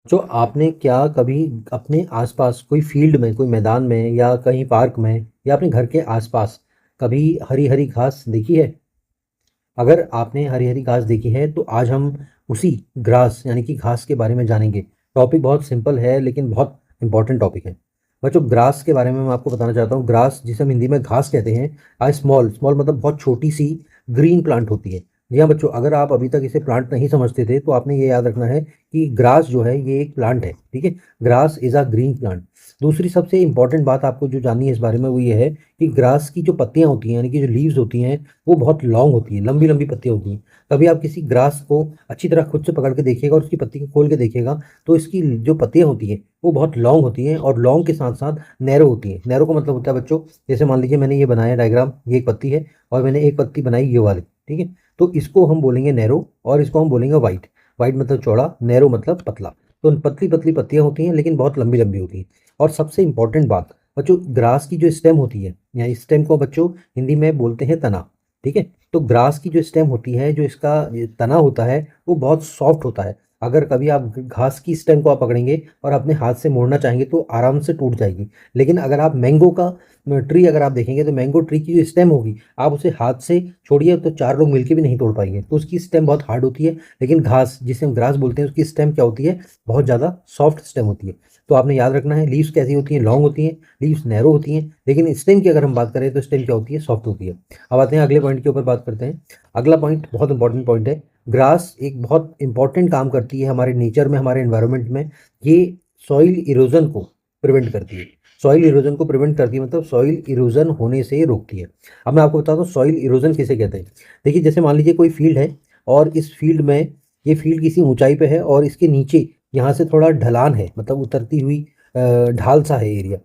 जो आपने क्या कभी अपने आसपास कोई फील्ड में, कोई मैदान में या कहीं पार्क में या अपने घर के आसपास कभी हरी हरी घास देखी है? अगर आपने हरी हरी घास देखी है तो आज हम उसी ग्रास यानी कि घास के बारे में जानेंगे। टॉपिक बहुत सिंपल है लेकिन बहुत इंपॉर्टेंट टॉपिक है। बच्चों, ग्रास के बारे में मैं आपको बताना चाहता हूँ। ग्रास जिसे हम हिंदी में घास कहते हैं, स्मॉल स्मॉल मतलब बहुत छोटी सी ग्रीन प्लांट होती है। जी हाँ बच्चों, अगर आप अभी तक इसे प्लांट नहीं समझते थे तो आपने ये याद रखना है कि ग्रास जो है ये एक प्लांट है। ठीक है, grass is a green plant. दूसरी सबसे इंपॉर्टेंट बात आपको जो जाननी है इस बारे में वो ये है कि ग्रास की जो पत्तियां होती हैं यानी कि जो लीव्स होती हैं वो बहुत लॉन्ग होती है, लंबी लंबी पत्तियां होती हैं। कभी आप किसी ग्रास को अच्छी तरह खुद से पकड़ के देखिएगा और उसकी पत्ती को खोल के देखिएगा तो इसकी जो पत्तियां होती हैं वो बहुत लॉन्ग होती हैं और लॉन्ग के साथ साथ नैरो होती हैं। नैरो का मतलब होता है बच्चों, जैसे मान लीजिए मैंने ये बनाया डायग्राम, ये एक पत्ती है और मैंने एक पत्ती बनाई ये वाली। ठीक है, तो इसको हम बोलेंगे नैरो और इसको हम बोलेंगे वाइट। वाइट मतलब चौड़ा, नैरो मतलब पतला। तो पतली पतली पत्तियां होती हैं लेकिन बहुत लंबी लंबी होती हैं। और सबसे इंपॉर्टेंट बात बच्चों, ग्रास की जो स्टेम होती है या स्टेम को बच्चों हिंदी में बोलते हैं तना। ठीक है, तो ग्रास की जो स्टेम होती है, जो इसका ये तना होता है वो बहुत सॉफ्ट होता है। अगर कभी आप घास की स्टेम को आप पकड़ेंगे और अपने हाथ से मोड़ना चाहेंगे तो आराम से टूट जाएगी। लेकिन अगर आप मैंगो का ट्री अगर आप देखेंगे तो मैंगो ट्री की जो स्टेम होगी आप उसे हाथ से छोड़िए तो चार लोग मिलकर भी नहीं तोड़ पाएंगे, तो उसकी स्टेम बहुत हार्ड होती है। लेकिन घास जिसे हम ग्रास बोलते हैं उसकी स्टेम क्या होती है, बहुत ज़्यादा सॉफ्ट स्टेम होती है। तो आपने याद रखना है लीव्स कैसी होती हैं, लॉन्ग होती हैं, लीव्स नैरो होती हैं। लेकिन स्टेम की अगर हम बात करें तो स्टेम क्या होती है, सॉफ्ट होती है। अब आते हैं अगले पॉइंट के ऊपर बात करते हैं। अगला पॉइंट बहुत इंपॉर्टेंट पॉइंट है। ग्रास एक बहुत इंपॉर्टेंट काम करती है हमारे नेचर में, हमारे एनवायरनमेंट में। ये सॉइल इरोजन को प्रिवेंट करती है। सॉइल इरोजन को प्रिवेंट करती है मतलब सॉइल इरोजन होने से रोकती है। अब मैं आपको बताता हूँ सॉइल इरोजन किसे कहते हैं। देखिए, जैसे मान लीजिए कोई फील्ड है और इस फील्ड में, ये फील्ड किसी ऊंचाई पे है और इसके नीचे यहाँ से थोड़ा ढलान है, मतलब उतरती हुई ढाल सा है एरिया।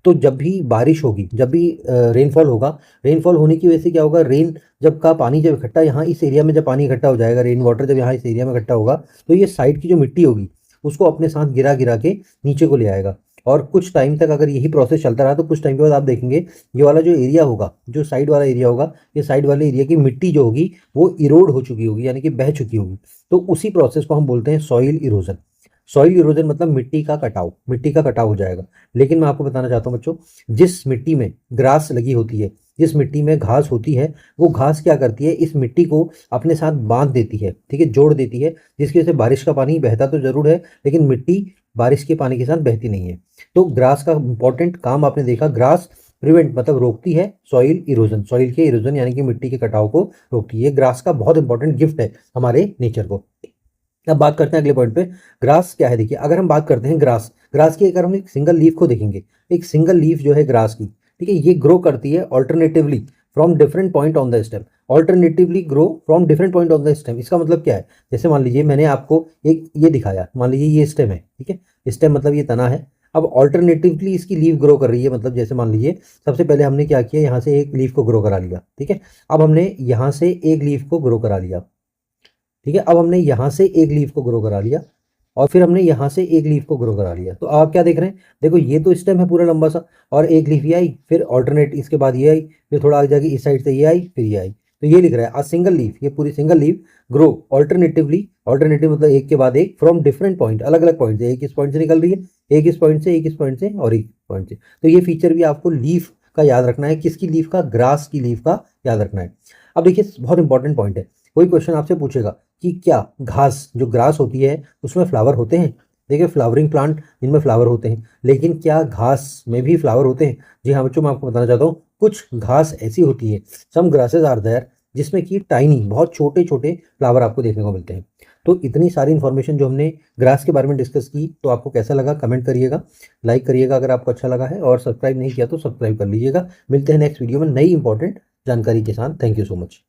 तो जब भी बारिश होगी, जब भी रेनफॉल होगा, रेनफॉल होने की वजह से क्या होगा, रेन जब का पानी जब इकट्ठा यहाँ इस एरिया में, जब पानी इकट्ठा हो जाएगा, रेन वाटर जब यहाँ इस एरिया में इकट्ठा होगा तो ये साइड की जो मिट्टी होगी उसको अपने साथ गिरा गिरा के नीचे को ले आएगा। और कुछ टाइम तक अगर यही प्रोसेस चलता रहा तो कुछ टाइम के बाद आप देखेंगे ये वाला जो एरिया होगा, जो साइड वाला एरिया होगा, ये साइड वाले एरिया की मिट्टी जो होगी वो इरोड हो चुकी होगी यानी कि बह चुकी होगी। तो उसी प्रोसेस को हम बोलते हैं सॉइल इरोजन। सॉइल इरोजन मतलब मिट्टी का कटाव, मिट्टी का कटाव हो जाएगा। लेकिन मैं आपको बताना चाहता हूँ बच्चों, जिस मिट्टी में ग्रास लगी होती है, जिस मिट्टी में घास होती है, वो घास क्या करती है, इस मिट्टी को अपने साथ बांध देती है। ठीक है, जोड़ देती है, जिसकी वजह से बारिश का पानी बहता तो जरूर है लेकिन मिट्टी बारिश के पानी के साथ बहती नहीं है। तो ग्रास का इंपॉर्टेंट काम आपने देखा, ग्रास प्रिवेंट मतलब रोकती है सॉइल इरोजन, सॉइल के इरोजन यानी कि मिट्टी के कटाव को रोकती है। ग्रास का बहुत इंपॉर्टेंट गिफ्ट है हमारे नेचर को। अब बात करते हैं अगले पॉइंट पे। ग्रास क्या है, देखिए अगर हम बात करते हैं ग्रास, ग्रास की अगर हम एक सिंगल लीफ को देखेंगे, एक सिंगल लीफ जो है ग्रास की, ठीक है, ये ग्रो करती है alternatively from different point on the stem. Alternatively grow from different point on the stem, इसका मतलब क्या है, जैसे मान लीजिए मैंने आपको एक ये दिखाया, मान लीजिए ये स्टेम है, ठीक है, स्टेम मतलब ये तना है। अब ऑल्टरनेटिवली इसकी लीफ ग्रो कर रही है, मतलब जैसे मान लीजिए सबसे पहले हमने क्या किया, यहाँ से एक लीफ को ग्रो करा लिया, ठीक है। अब हमने यहाँ से एक लीफ को ग्रो करा लिया, ठीक है। अब हमने यहाँ से एक लीफ को ग्रो करा लिया और फिर हमने यहाँ से एक लीफ को ग्रो करा लिया। तो आप क्या देख रहे हैं, देखो ये तो स्टेम है पूरा लंबा सा, और एक लीफ ये आई, फिर ऑल्टरनेट इसके बाद ये आई, फिर थोड़ा आगे जाके इस साइड से ये आई, फिर ये आई। तो ये लिख रहा है अ सिंगल लीफ, ये पूरी single leaf grow alternatively, alternative मतलब एक के बाद एक, फ्रॉम डिफरेंट पॉइंट, अलग अलग पॉइंट से, एक इस पॉइंट से निकल रही है, एक इस पॉइंट से, एक इस पॉइंट से और एक पॉइंट से। तो ये फीचर भी आपको लीफ का याद रखना है, किसकी लीफ का, ग्रास की लीफ का याद रखना है। अब देखिए बहुत इंपॉर्टेंट पॉइंट है, कोई क्वेश्चन आपसे पूछेगा कि क्या घास जो ग्रास होती है उसमें फ्लावर होते हैं। देखिए फ्लावरिंग प्लांट जिनमें फ्लावर होते हैं, लेकिन क्या घास में भी फ्लावर होते हैं? जी हाँ बच्चों, मैं आपको बताना चाहता हूँ कुछ घास ऐसी होती है, सम ग्रासेस आर देयर, जिसमें कि टाइनी बहुत छोटे छोटे फ्लावर आपको देखने को मिलते हैं। तो इतनी सारी इन्फॉर्मेशन जो हमने ग्रास के बारे में डिस्कस की, तो आपको कैसा लगा कमेंट करिएगा, लाइक करिएगा अगर आपको अच्छा लगा है, और सब्सक्राइब नहीं किया तो सब्सक्राइब कर लीजिएगा। मिलते हैं नेक्स्ट वीडियो में नई इंपॉर्टेंट जानकारी के साथ। Thank you so much.